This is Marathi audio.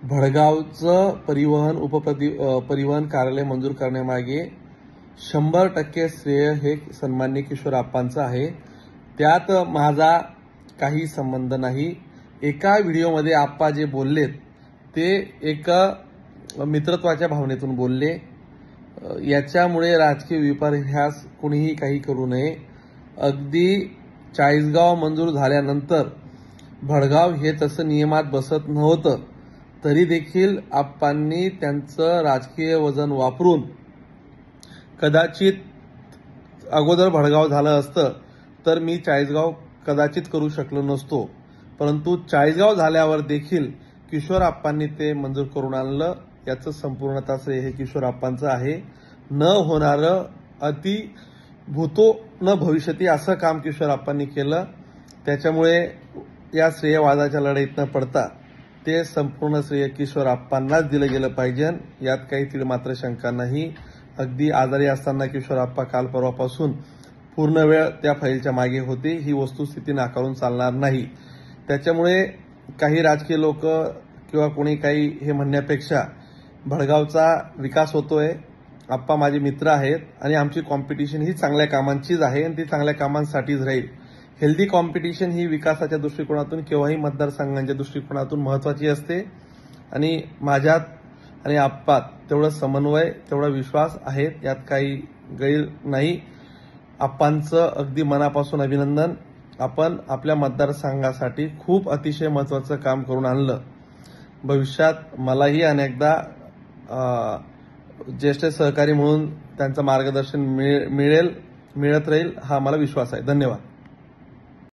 भडगावचं परिवहन कार्यालय मंजूर करण्यामागे 100% श्रेय हे सन्माननीय किशोर आप्पांचं आहे। त्यात माझा काही संबंध नाही। एका व्हिडिओमध्ये आप्पा जे बोललेत ते एक मित्रत्वाच्या भावनेतून बोलले। याच्यामुळे राजकीय विपर्यास कुणीही काही करू नये। अगदी 40गाव मंजूर झाल्यानंतर भडगाव हे तसं नियमात बसत नव्हतं, तरी देखील आप्पांनी त्यांचं राजकीय वजन वापरून कदाचित अगोदर भडगाव झालं असतं तर मी 40गाव कदाचित करू शकलो नसतो, परंतु 40गाव झाल्यावर देखील किशोर आप्पांनी ते मंजूर करून आणलं। याचं संपूर्णतः श्रेय हे किशोर आप्पांचं आहे। न होणारं अति भूतो न भविष्यती असं काम किशोर आप्पांनी केलं। त्याच्यामुळे या श्रेयवादाच्या लढाईत न पडता ते संपूर्ण श्रेय किशोर आप्पांनाच दिलं गेलं पाहिजे। यात काही तीळ मात्र शंका नाही। अगदी आजारी असताना किशोर आप्पा काल परवापासून पूर्ण वेळ त्या फाईलच्या मागे होते। ही वस्तुस्थिती नाकारून चालणार नाही। त्याच्यामुळे काही राजकीय लोक किंवा कोणी काही हे म्हणण्यापेक्षा भडगावचा विकास होतोय। आप्पा माझे मित्र आहेत आणि आमची कॉम्पिटिशन ही चांगल्या कामांचीच आहे आणि ती चांगल्या कामांसाठीच राहील। हेल्दी कॉम्पिटिशन ही विकासाच्या दृष्टिकोनातून किंवाही मतदारसंघांच्या दृष्टिकोनातून महत्त्वाची असते आणि माझ्यात आणि आप्पात तेवढं समन्वय, तेवढा विश्वास आहे। यात काही गैर नाही। आप्पांचं अगदी मनापासून अभिनंदन। आपण आपल्या मतदारसंघासाठी खूप अतिशय महत्त्वाचं काम करून आणलं। भविष्यात मलाही अनेकदा ज्येष्ठ सहकारी म्हणून त्यांचं मार्गदर्शन मिळत राहील हा मला विश्वास आहे। धन्यवाद।